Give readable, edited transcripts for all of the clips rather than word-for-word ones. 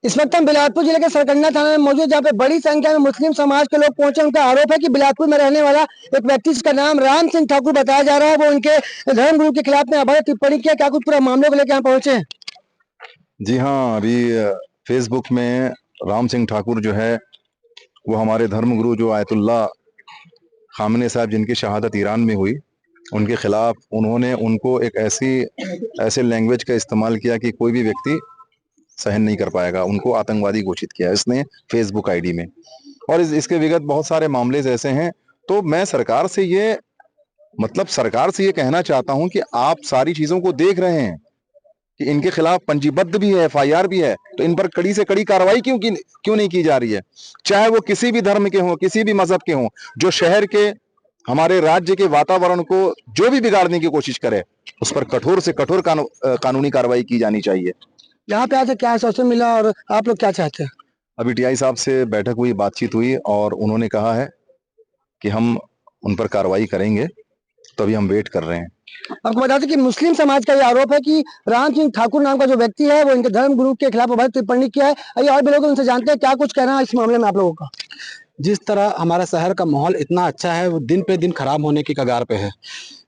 इस वक्त हम बिलासपुर जिले के सरकंडा थाना में मौजूद, जहाँ पे बड़ी संख्या में मुस्लिम समाज के लोग पहुंचे। उनका आरोप है कि बिलासपुर में रहने वाला एक व्यक्ति जिसका नाम राम सिंह ठाकुर बताया जा रहा है, वो उनके धर्म गुरु के खिलाफ में अभद्र टिप्पणी किया। क्या कुछ पूरा मामले को लेकर यहाँ पहुंचे? जी हाँ, अभी फेसबुक में राम सिंह ठाकुर जो है वो हमारे धर्मगुरु जो आयतुल्लाह खामने साहब जिनकी शहादत ईरान में हुई, उनके खिलाफ उन्होंने उनको एक ऐसे लैंग्वेज का इस्तेमाल किया कि कोई भी व्यक्ति सहन नहीं कर पाएगा। उनको आतंकवादी घोषित किया इसने फेसबुक आईडी में। और इसके विगत बहुत सारे मामले ऐसे हैं। तो मैं सरकार से ये कहना चाहता हूं कि आप सारी चीजों को देख रहे हैं कि इनके खिलाफ पंजीबद्ध भी है, एफआईआर भी है, तो इन पर कड़ी से कड़ी कार्रवाई क्यों नहीं की जा रही है? चाहे वो किसी भी धर्म के हों, किसी भी मजहब के हों, जो शहर के, हमारे राज्य के वातावरण को जो भी बिगाड़ने की कोशिश करे, उस पर कठोर से कठोर कानूनी कार्रवाई की जानी चाहिए। यहाँ पे आज क्या आश्वासन मिला और आप लोग क्या चाहते हैं? अभी टीआई साहब से बैठक हुई, बातचीत हुई और उन्होंने कहा है कि हम उन पर कार्रवाई करेंगे, तो अभी हम वेट कर रहे हैं। आपको बता दें कि मुस्लिम समाज का ये आरोप है कि राम सिंह ठाकुर नाम का जो व्यक्ति है वो इनके धर्म गुरु के खिलाफ अभद्र टिप्पणी किया है। आइए और भी लोग उनसे जानते हैं क्या कुछ कहना है इस मामले में आप लोगों का। जिस तरह हमारा शहर का माहौल इतना अच्छा है, वो दिन पे दिन खराब होने की कगार पे है।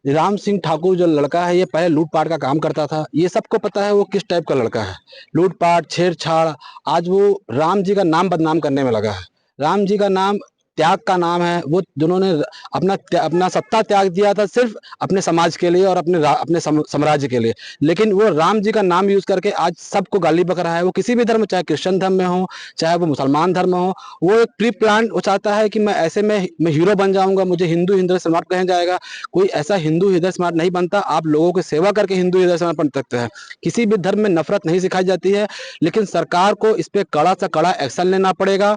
राम सिंह ठाकुर जो लड़का है, ये पहले लूटपाट का काम करता था। ये सबको पता है वो किस टाइप का लड़का है, लूटपाट छेड़छाड़। आज वो राम जी का नाम बदनाम करने में लगा है। राम जी का नाम त्याग का नाम है। वो जिन्होंने अपना सत्ता त्याग दिया था सिर्फ अपने समाज के लिए और अपने साम्राज्य के लिए, लेकिन वो राम जी का नाम यूज करके आज सबको गाली बक रहा है। वो किसी भी धर्म, चाहे क्रिश्चियन धर्म में हो, चाहे वो मुसलमान धर्म में हो, वो एक प्री प्लान वो चाहता है कि मैं ऐसे में मैं हीरो बन जाऊंगा, मुझे हिंदू हृदय सम्राट कहा जाएगा। कोई ऐसा हिंदू हृदय सम्राट नहीं बनता। आप लोगों की सेवा करके हिंदू हृदय सम्राट बन सकते हैं। किसी भी धर्म में नफरत नहीं सिखाई जाती है, लेकिन सरकार को इस पे कड़ा से कड़ा एक्शन लेना पड़ेगा।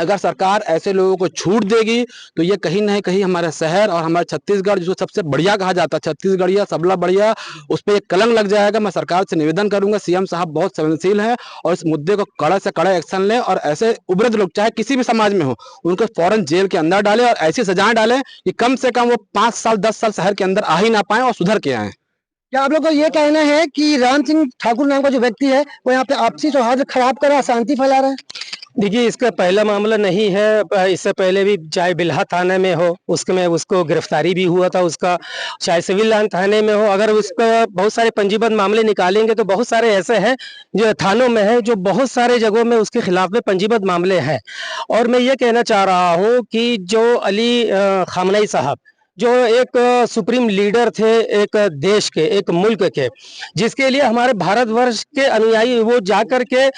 अगर सरकार ऐसे लोगों को छूट देगी तो ये कहीं ना कहीं हमारे शहर और हमारे छत्तीसगढ़, जो सबसे बढ़िया कहा जाता है, छत्तीसगढ़िया सबला बढ़िया, उस पर एक कलंक लग जाएगा। मैं सरकार से निवेदन करूंगा, सीएम साहब बहुत संवेदनशील हैं और इस मुद्दे को कड़ा से कड़ा एक्शन लें और ऐसे उग्र लोग चाहे किसी भी समाज में हो, उनको फौरन जेल के अंदर डालें और ऐसी सजाएं डालें कि कम से कम वो 5 साल 10 साल शहर के अंदर आ ही ना पाए और सुधर के आए। क्या आप लोग को ये कहना है कि राम सिंह ठाकुर नाम का जो व्यक्ति है वो यहाँ पे आपसी सौहार्द खराब कर रहा है, शांति फैला रहा है? देखिए, इसका पहला मामला नहीं है। इससे पहले भी चाहे बिल्हा थाने में हो, उसमें उसको गिरफ्तारी भी हुआ था उसका, चाहे सिविल लाइन थाने में हो। अगर उसका बहुत सारे पंजीबद्ध मामले निकालेंगे तो बहुत सारे ऐसे हैं जो थानों में है, जो बहुत सारे जगहों में उसके खिलाफ में पंजीबद्ध मामले हैं। और मैं ये कहना चाह रहा हूँ कि जो अली खामनेई साहब, जो एक सुप्रीम लीडर थे एक देश के, एक मुल्क के, जिसके लिए हमारे भारतवर्ष के अनुयायी वो जाकर के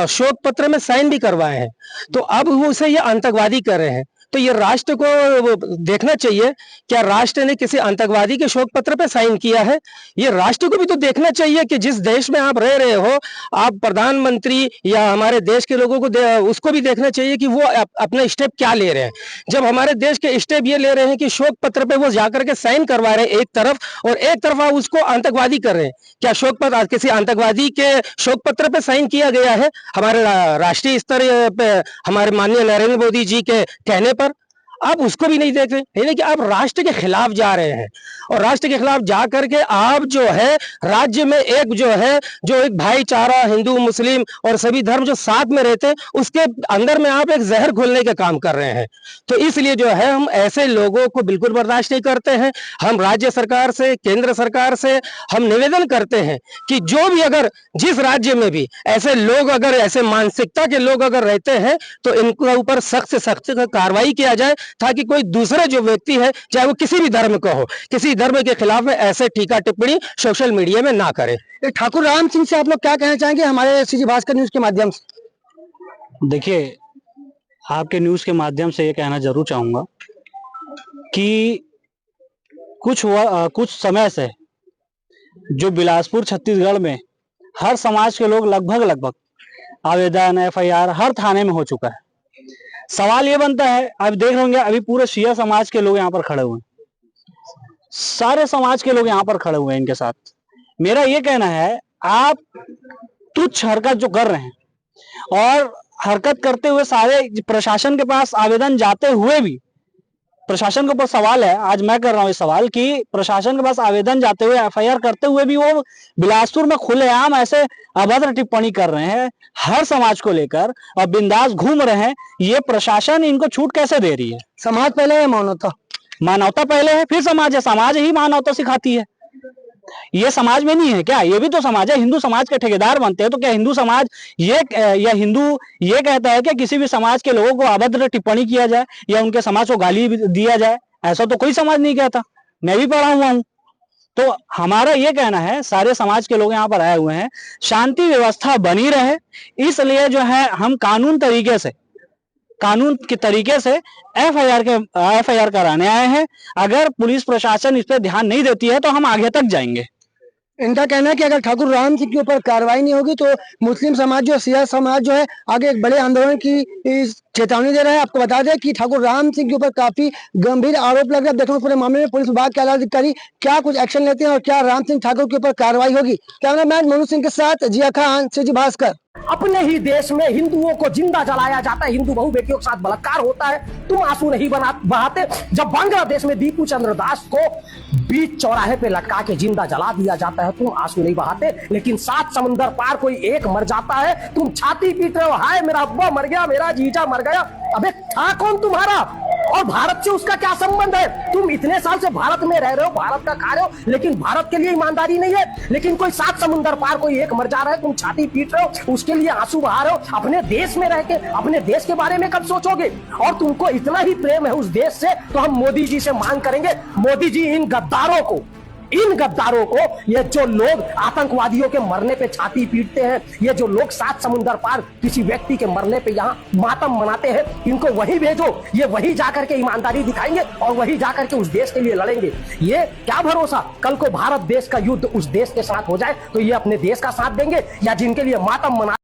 शोक पत्र में साइन भी करवाए हैं, तो अब वो उसे ये आतंकवादी कर रहे हैं। तो ये राष्ट्र को देखना चाहिए, क्या राष्ट्र ने किसी आतंकवादी के शोक पत्र पे साइन किया है? ये राष्ट्र को भी तो देखना चाहिए कि जिस देश में आप रह रहे हो, आप प्रधानमंत्री या हमारे देश के लोगों को उसको भी देखना चाहिए कि वो अपने स्टेप क्या ले रहे हैं। जब हमारे देश के स्टेप ये ले रहे हैं कि शोक पत्र पे वो जाकर के साइन करवा रहे हैं एक तरफ, और एक तरफ आप उसको आतंकवादी कर रहे हैं। क्या शोक पत्र किसी आतंकवादी के शोक पत्र पे साइन किया गया है हमारे राष्ट्रीय स्तर पे, हमारे माननीय नरेंद्र मोदी जी के कहने पर? आप उसको भी नहीं देख रहे, यानी कि आप राष्ट्र के खिलाफ जा रहे हैं। और राष्ट्र के खिलाफ जा करके आप जो है राज्य में एक जो एक भाईचारा, हिंदू मुस्लिम और सभी धर्म जो साथ में रहते हैं, उसके अंदर में आप एक जहर घोलने का काम कर रहे हैं। तो इसलिए जो है हम ऐसे लोगों को बिल्कुल बर्दाश्त नहीं करते हैं। हम राज्य सरकार से, केंद्र सरकार से हम निवेदन करते हैं कि जो भी, अगर जिस राज्य में भी ऐसे लोग, अगर ऐसे मानसिकता के लोग अगर रहते हैं, तो इनके ऊपर सख्त से सख्त कार्रवाई किया जाए, ताकि कोई दूसरे जो व्यक्ति है, चाहे वो किसी भी धर्म का हो, किसी धर्म के खिलाफ में ऐसे टीका टिप्पणी सोशल मीडिया में ना करे। ठाकुर राम सिंह से आप लोग क्या कहना चाहेंगे हमारे सीजी भास्कर न्यूज के माध्यम से? देखिए, आपके न्यूज के माध्यम से ये कहना जरूर चाहूंगा कि कुछ समय से जो बिलासपुर छत्तीसगढ़ में हर समाज के लोग लगभग आवेदन, एफआईआर हर थाने में हो चुका है। सवाल ये बनता है, आप देख रहे होंगे अभी पूरे शिया समाज के लोग यहाँ पर खड़े हुए हैं, सारे समाज के लोग यहाँ पर खड़े हुए हैं इनके साथ। मेरा ये कहना है, आप तुच्छ हरकत जो कर रहे हैं और हरकत करते हुए सारे प्रशासन के पास आवेदन जाते हुए भी प्रशासन के ऊपर सवाल है, आज मैं कर रहा हूँ ये सवाल कि प्रशासन के पास आवेदन जाते हुए एफआईआर करते हुए भी वो बिलासपुर में खुलेआम ऐसे अभद्र टिप्पणी कर रहे हैं हर समाज को लेकर और बिंदास घूम रहे हैं। ये प्रशासन इनको छूट कैसे दे रही है? समाज पहले है मानवता, मानवता पहले है फिर समाज है, समाज ही मानवता सिखाती है। ये समाज में नहीं है क्या? ये भी तो समाज है। हिंदू समाज के ठेकेदार बनते हैं तो क्या हिंदू समाज या हिंदू ये कहता है कि किसी भी समाज के लोगों को अभद्र टिप्पणी किया जाए या उनके समाज को गाली दिया जाए? ऐसा तो कोई समाज नहीं कहता, मैं भी पढ़ा हुआ हूँ। तो हमारा ये कहना है, सारे समाज के लोग यहाँ पर आए हुए हैं, शांति व्यवस्था बनी रहे, इसलिए जो है हम कानून के तरीके से एफआईआर कराने आए हैं। अगर पुलिस प्रशासन इस पर ध्यान नहीं देती है तो हम आगे तक जाएंगे। इनका कहना है कि अगर ठाकुर राम सिंह के ऊपर कार्रवाई नहीं होगी तो मुस्लिम समाज जो सिया समाज जो है आगे एक बड़े आंदोलन की चेतावनी दे रहा है। आपको बता दें कि ठाकुर राम सिंह के ऊपर काफी गंभीर आरोप लग रहा है। देखो पूरे मामले में पुलिस विभाग के आला अधिकारी क्या कुछ एक्शन लेते हैं और क्या राम सिंह ठाकुर के ऊपर कार्रवाई होगी। कैमरामैन मनु सिंह के साथ जिया खान, सिजी भास्कर। अपने ही देश में हिंदुओं को जिंदा जलाया जाता है, हिंदू बहु बेटियों के साथ बलात्कार होता है, तुम आंसू नहीं बहाते। जब बांग्लादेश में दीपू चंद्र दास को बीच चौराहे पे लटका के जिंदा जला दिया जाता है, तुम आंसू नहीं बहाते। लेकिन 7 समुंदर पार कोई एक मर जाता है, तुम छाती पीट रहे हो, हाय मेरा अब्बा मर गया, मेरा जीजा मर गया। अबे था कौन तुम्हारा? और भारत से उसका क्या संबंध है? तुम इतने साल से भारत में रह रहे हो, भारत का खा रहे हो, लेकिन भारत के लिए ईमानदारी नहीं है। लेकिन कोई 7 समुंदर पार कोई एक मर जा रहा है, तुम छाती पीट रहे हो, उसके लिए आंसू बहा रहे हो। अपने देश में रह के अपने देश के बारे में कब सोचोगे? और तुमको इतना ही प्रेम है उस देश से तो हम मोदी जी से मांग करेंगे, मोदी जी इन गद्दारों को, ये जो लोग आतंकवादियों के मरने पे छाती पीटते हैं, ये जो लोग 7 समुंदर पार किसी व्यक्ति के मरने पे यहाँ मातम मनाते हैं, इनको वही भेजो। ये वही जाकर के ईमानदारी दिखाएंगे और वही जाकर के उस देश के लिए लड़ेंगे। ये क्या भरोसा कल को भारत देश का युद्ध उस देश के साथ हो जाए तो ये अपने देश का साथ देंगे, या जिनके लिए मातम मना